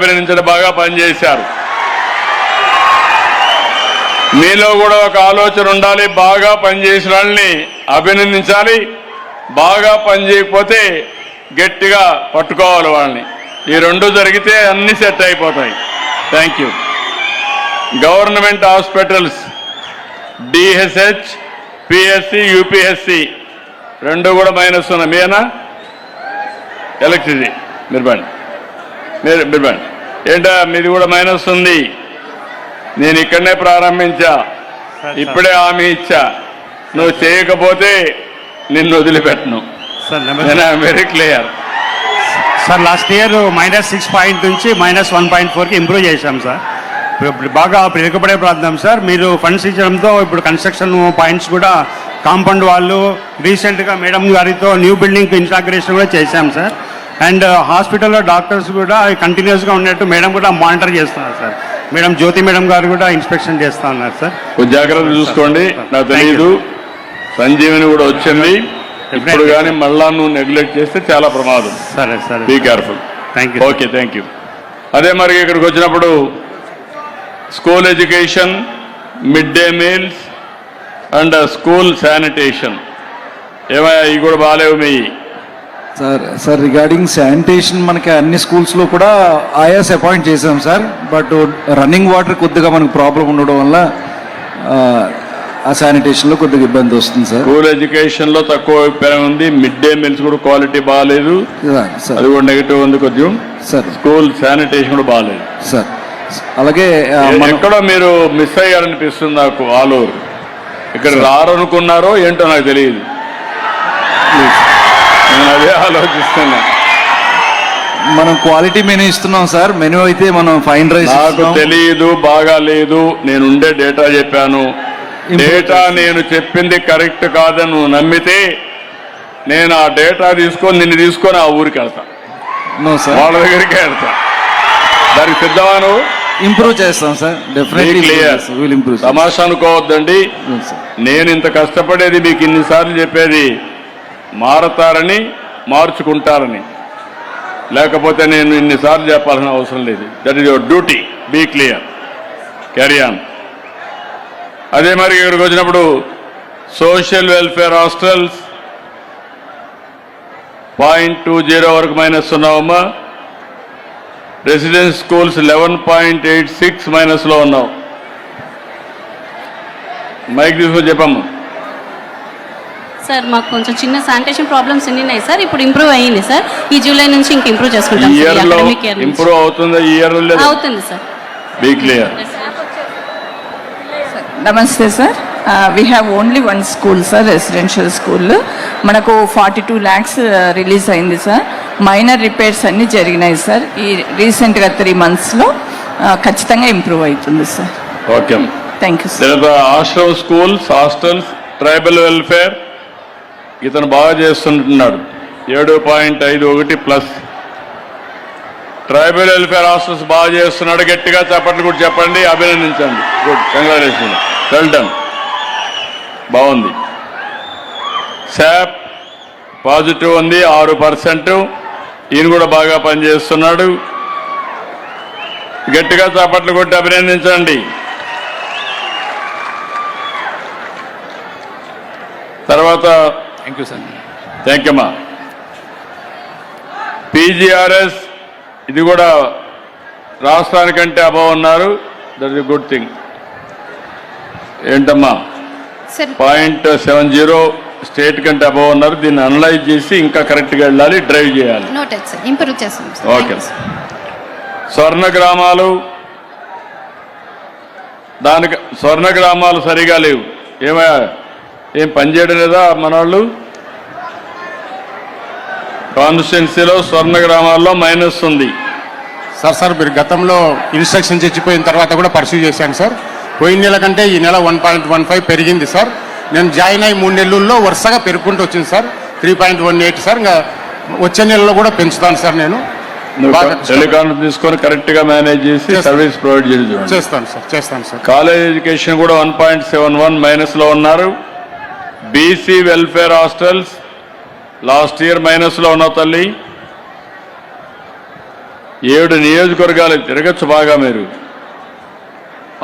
అభినందించడం బాగా పనిచేశారు. మీలో కూడా ఒక ఆలోచన ఉండాలి, బాగా పనిచేసిన వాళ్ళని అభినందించాలి, బాగా పనిచేయకపోతే గట్టిగా పట్టుకోవాలి వాళ్ళని. ఈ రెండు జరిగితే అన్ని సెట్ అయిపోతాయి. Thank you. Government hospitals DHH, PSC, UPSC రెండు కూడా మైనస్ ఉన్నాయి. మీనా ఎలక్ట్రిసిటీ మీరు బండి ఏంటా మీది కూడా మైనస్ ఉంది. నేను ఇక్కడనే ప్రారంభించా, ఇప్పుడే హామీ ఇచ్చా, నువ్వు చేయకపోతే నిన్ను వదిలిపెట్టను. Very clear sir. Last year -6 నుంచి -1.4కి ఇంప్రూవ్ చేశాం సార్. ఇప్పుడు బాగా వెనుకబడే ప్రాంతం సార్. మీరు ఫండ్స్ ఇచ్చడంతో ఇప్పుడు కన్స్ట్రక్షన్ పాయింట్స్ కూడా కాంపౌండ్ వాళ్ళు రీసెంట్గా మేడం గారితో న్యూ బిల్డింగ్ ఇన్స్టాగ్రేషన్ కూడా చేశాం సార్. అండ్ హాస్పిటల్లో డాక్టర్స్ కూడా కంటిన్యూస్గా ఉన్నట్టు మేడం కూడా మానిటర్ చేస్తున్నారు సార్. మేడం జ్యోతి మేడం గారు కూడా ఇన్స్పెక్షన్ చేస్తా ఉన్నారు సార్. జాగ్రత్త చూసుకోండి. నాకు తెలియదు, సంజీవిని కూడా వచ్చింది ఇప్పుడు, కానీ మళ్ళా నువ్వు నెగ్లెక్ట్ చేస్తే చాలా ప్రమాదం. సరే సరే, be careful. Thank you. Okay, thank you. అదే మరి ఇక్కడికి వచ్చినప్పుడు school education, mid day meals and school sanitation ఏమయ్యా, ఇవి కూడా బాగాలేవు మీ సార్ రిగార్డింగ్ శానిటేషన్ మనకి అన్ని స్కూల్స్లో కూడా ఆయాస్ అపాయింట్ చేసాం సార్. బట్ రన్నింగ్ వాటర్ కొద్దిగా మనకు ప్రాబ్లం ఉండడం వల్ల ఆ శానిటేషన్లో కొద్దిగా ఇబ్బంది వస్తుంది సార్. స్కూల్ ఎడ్యుకేషన్లో తక్కువ అభిప్రాయం ఉంది. మిడ్ డే మీల్స్ కూడా క్వాలిటీ బాగాలేదు, అది కూడా నెగిటివ్ ఉంది కొంచెం సార్. స్కూల్ శానిటేషన్ కూడా బాగాలేదు సార్. అలాగే ఎక్కడో మీరు మిస్ అయ్యారనిపిస్తుంది నాకు. ఆలూరు ఇక్కడ రారనుకున్నారో ఏంటో నాకు తెలియదు, నేను అదే ఆలోచిస్తున్నా. మనం క్వాలిటీ మెనూ ఇస్తున్నాం సార్. మెనూ అయితే మనం ఫైన్ రైస్ నాకు తెలియదు, బాగా లేదు. నేను ఉండే డేటా చెప్పాను. డేటా నేను చెప్పింది కరెక్ట్ కాదని నువ్వు నమ్మితే నేను ఆ డేటా నిన్ను తీసుకొని ఆ ఊరికి వెళ్తా, వాళ్ళ దగ్గరికి వెళ్తా. దానికి సిద్ధమాను ఇంప్రూవ్ చేస్తాం సార్. డెఫినెట్లీ తమాషా అనుకోవద్దండి. నేను ఇంత కష్టపడేది మీకు ఇన్నిసార్లు చెప్పేది మారతారని, మార్చుకుంటారని, లేకపోతే నేను ఇన్నిసార్లు చెప్పాల్సిన అవసరం లేదు. That is your duty. Be clear, carry on. అదే మరి ఇక్కడికి వచ్చినప్పుడు సోషల్ వెల్ఫేర్ హాస్టల్స్ 0.20 వరకు మైనస్ ఉన్నావమ్మా. రెసిడెన్స్ స్కూల్స్ 11.86 మైనస్లో ఉన్నావు. మైక్ తీసుకొని చెప్పమ్మా. సార్ మాకు కొంచెం చిన్న శానిటేషన్ ప్రాబ్లమ్స్ ఉన్నాయి సార్. ఇప్పుడు ఇంప్రూవ్ అయ్యింది సార్. ఈ జూలై నుంచి ఇంకా ఇంప్రూవ్ చేసుకుంటాం. ఇంప్రూవ్ అవుతుంది ఈ ఇయర్ అవుతుంది సార్. Be clear. నమస్తే sir. We have only one school sir, residential school. మనకు 42 lakhs రిలీజ్ అయింది సార్. మైనర్ రిపేర్స్ అన్నీ జరిగినాయి సార్. ఈ రీసెంట్గా 3 monthsలో ఖచ్చితంగా ఇంప్రూవ్ అవుతుంది sir. Okay, thank you sir. Ashram schools, hostels, tribal welfare ఇతను బాగా చేస్తుంటున్నాడు. 7.51 ప్లస్. ట్రైబల్ వెల్ఫేర్ హాస్టల్స్ బాగా చేస్తున్నాడు. గట్టిగా చప్పట్లు కూడా చెప్పండి, అభినందించండి. గుడ్, కంగ్రాచులేషన్, వెల్ డన్, బాగుంది. శాప్ పాజిటివ్ ఉంది 6%. ఈయన కూడా బాగా పనిచేస్తున్నాడు. గట్టిగా చప్పట్లు కొట్టి అభినందించండి. తర్వాత thank you sir. Thank you అమ్మా. పీజీఆర్ఎస్ ఇది కూడా రాష్ట్రానికంటే అబవ్ ఉన్నారు. That is good thing. ఏంటమ్మా 0.70 స్టేట్ కంటే అబవ్ ఉన్నారు. దీన్ని అనలైజ్ చేసి ఇంకా కరెక్ట్గా వెళ్ళాలి, డ్రైవ్ చేయాలి. ఓకే. స్వర్ణ గ్రామాలు, దానికి స్వర్ణ గ్రామాలు సరిగా లేవు. ఏం పనిచేయడం లేదా మన వాళ్ళు? కాన్స్టిట్యున్సీలో స్వర్ణ గ్రామాల్లో మైనస్ ఉంది సార్. మీరు గతంలో ఇన్స్ట్రక్షన్స్ ఇచ్చిపోయిన తర్వాత కూడా పర్సూ చేశాను సార్. పోయిన నెల కంటే ఈ నెల 1.15 పెరిగింది సార్. నేను జాయిన్ అయ్యి 3 నెలల్లో వరుసగా పెరుగుకుంటూ వచ్చింది సార్. 3.18 సార్. ఇంకా వచ్చే నెలలో కూడా పెంచుతాను సార్. నేను టెలికాన్ఫరెన్స్ తీసుకొని కరెక్ట్ గా మేనేజ్ చేసి సర్వీస్ ప్రొవైడ్ చేస్తాను సార్. కాలేజ్ ఎడ్యుకేషన్ కూడా 1.71 మైనస్ లో ఉన్నారు. BC welfare hostels last year minus లో ఉన్నావు తల్లి. 7 నియోజకవర్గాలు తిరగచ్చు బాగా మీరు.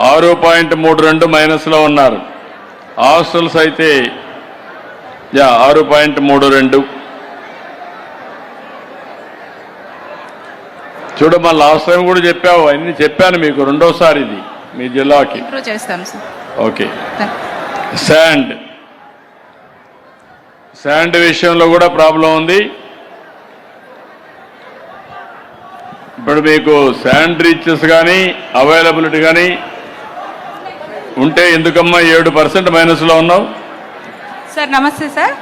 6.32 మైనస్లో ఉన్నారు. హాస్టల్స్ అయితే 6.32. చూడమ్మా, లాస్ట్ టైం కూడా చెప్పావు, అన్ని చెప్పాను మీకు, రెండోసారి ఇది మీ జిల్లాకి. ఇంప్రూవ్ చేస్తాం సార్. ఓకే. శాండ్ విషయంలో కూడా ప్రాబ్లం ఉంది. ఇప్పుడు మీకు శాండ్ రీచెస్ కానీ అవైలబిలిటీ కానీ ఉంటే ఎందుకమ్మా 7% మైనస్లో ఉన్నావు? సార్ నమస్తే సార్.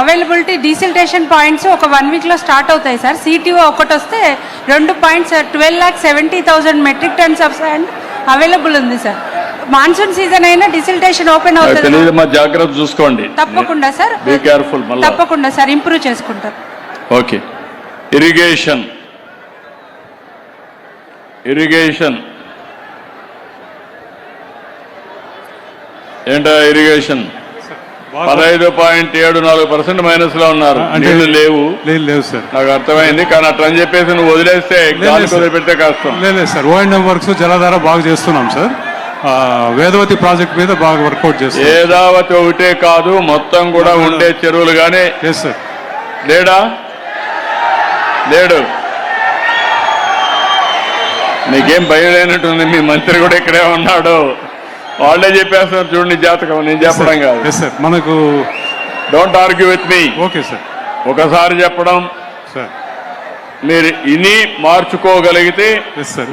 అవైలబిలిటీ డీసిల్టేషన్ పాయింట్స్ ఒక 1 వీక్లో స్టార్ట్ అవుతాయి సార్. సిటీఓ ఒకటి వస్తే 2 points 12,70,000 metric tons of sand available ఉంది సార్. మాన్సూన్ సీజన్ అయినా డిసిల్టేషన్ ఓపెన్ అవుతుంది. తెలియదమ్మా, జాగ్రత్త చూసుకోండి. తప్పకుండా సార్, బీ కేర్ఫుల్. తప్పకుండా సార్, ఇంప్రూవ్ చేసుకుంటారు. ఓకే. ఇరిగేషన్ ఏంటో ఇరిగేషన్ 15.74% మైనస్లో ఉన్నారు. నీళ్లు లేవు సార్. నాకు అర్థమైంది, కానీ అట్లా అని చెప్పేసి నువ్వు వదిలేస్తే వదిలిపెడితే కష్టం. లేదు సార్, ఓఎండ్ఎం వర్క్స్ జలధార బాగా చేస్తున్నాం సార్. వేదవతి ప్రాజెక్ట్ మీద బాగా వర్కౌట్ చేస్తాం. వేదావతి ఒకటే కాదు, మొత్తం కూడా ఉండే చెరువులు కానీ. Yes sir. లేడు. నీకేం భయం లేనట్టుంది, మీ మంత్రి కూడా ఇక్కడే ఉన్నాడు. వాళ్ళే చెప్పేస్తున్నారు చూడండి, జాతకం నేను చెప్పడం కాదు. Yes sir. మనకు don't argue with me. Okay sir. ఒకసారి చెప్పడం సార్, మీరు ఇని మార్చుకోగలిగితే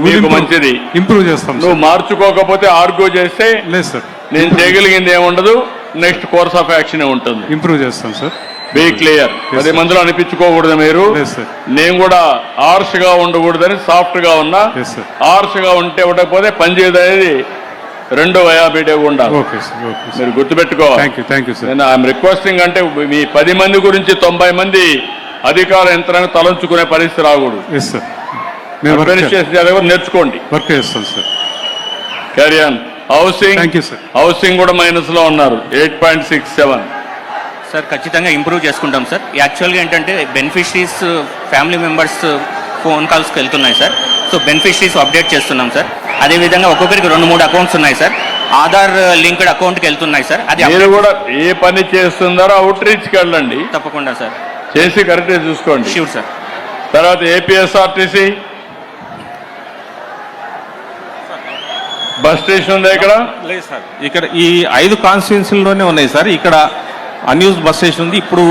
మీకు మంచిది. ఇంప్రూవ్ చేస్తాం. నువ్వు మార్చుకోకపోతే ఆర్గ్యూ చేస్తే లేదు సార్, నేను చేయగలిగింది ఏముండదు. నెక్స్ట్ కోర్స్ ఆఫ్ యాక్షన్ ఉంటుంది. ఇంప్రూవ్ చేస్తాం సార్. Be clear. 10 మందిలో అనిపించుకోకూడదు మీరు. నేను కూడా హార్ష్ గా ఉండకూడదని సాఫ్ట్ గా ఉన్నా. హార్ష్ గా ఉంటే ఉండకపోతే పనిచేయదు అనేది రెండో వయాబీడే ఉండాలి. మీరు గుర్తుపెట్టుకోవాలి. నేను ఐఎమ్ రిక్వెస్టింగ్, అంటే మీ 10 మంది గురించి 90 మంది అధికార యంత్రాన్ని తలంచుకునే పరిస్థితి రాకూడదు. నేర్చుకోండి. వర్క్ చేస్తాం సార్. Carry on. హౌసింగ్ కూడా మైనస్ లో ఉన్నారు 8.67. సార్ ఖచ్చితంగా ఇంప్రూవ్ చేసుకుంటాం సార్. యాక్చువల్గా ఏంటంటే బెనిఫిషరీస్ ఫ్యామిలీ మెంబర్స్ ఫోన్ కాల్స్కి వెళ్తున్నాయి సార్. సో బెనిఫిషరీస్ అప్డేట్ చేస్తున్నాం సార్. అదేవిధంగా ఒక్కొక్కరికి 2-3 అకౌంట్స్ ఉన్నాయి సార్. ఆధార్ లింక్డ్ అకౌంట్కి వెళ్తున్నాయి సార్. అది మీరు కూడా ఏ పని చేస్తున్నారో అవుట్ రీచ్కి వెళ్ళండి. తప్పకుండా సార్, చేసి కరెక్ట్గా చూసుకోండి. Sure sir. తర్వాత ఏపీఎస్ఆర్టీసీ బస్ స్టేషన్ ఉందా ఇక్కడ? లేదు సార్, ఇక్కడ ఈ 5 కాన్స్టిట్యున్సీల్లోనే ఉన్నాయి సార్. ఇక్కడ అన్యూజ్డ్ బస్ స్టేషన్ ఉంది. ఇప్పుడు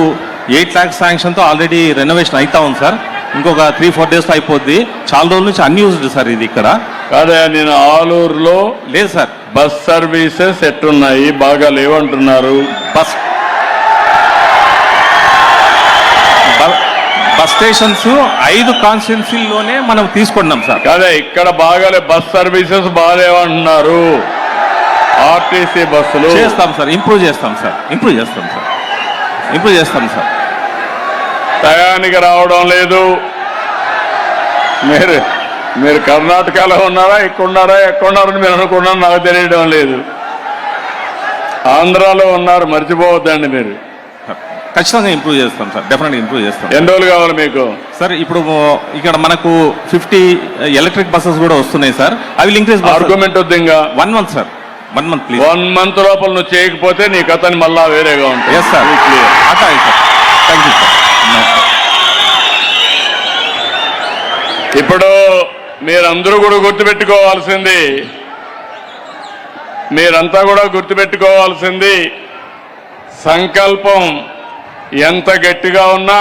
8 lakhs శాంక్షన్తో ఆల్రెడీ రెనోవేషన్ అవుతా ఉంది సార్. ఇంకొక 3-4 days అయిపోద్ది. చాలా రోజుల నుంచి అన్యూజ్డ్ సార్ ఇది. ఇక్కడ కాదా, నేను ఆలూరులో లేదు సార్. Bus services ఎట్టున్నాయి? బాగా లేవంటున్నారు. బస్ స్టేషన్స్ 5 కాన్స్టిట్యున్సీల్లోనే మనం తీసుకున్నాం సార్. కాదా, ఇక్కడ బాగాలే, బస్ సర్వీసెస్ బాగాలేవంటున్నారు. ఆర్టీసీ బస్సులు చేస్తాం సార్, ఇంప్రూవ్ చేస్తాం సార్. టయానికి రావడం లేదు. మీరు కర్ణాటకలో ఉన్నారా, ఎక్కడున్నారని మీరు అనుకున్నారని నాకు తెలియడం లేదు. ఆంధ్రాలో ఉన్నారు, మర్చిపోవద్దండి మీరు. ఖచ్చితంగా ఇంప్రూవ్ చేస్తాం సార్. డెఫినెట్గా ఇంప్రూవ్ చేస్తాం. ఎన్ని రోజులు కావాలి మీకు సార్? ఇప్పుడు ఇక్కడ మనకు 50 ఎలక్ట్రిక్ బస్సెస్ కూడా వస్తున్నాయి సార్. అవి ఇంక్రీజ్. ఆర్గ్యుమెంట్ వద్దు ఇంకా. 1 month sir. 1 month please. 1 month లోపల నువ్వు చేయకపోతే నీ కథని మళ్ళా వేరేగా ఉంటుంది. Yes sir, clear. Thank you sir. ఇప్పుడు మీరందరూ కూడా గుర్తుపెట్టుకోవాల్సింది సంకల్పం ఎంత గట్టిగా ఉన్నా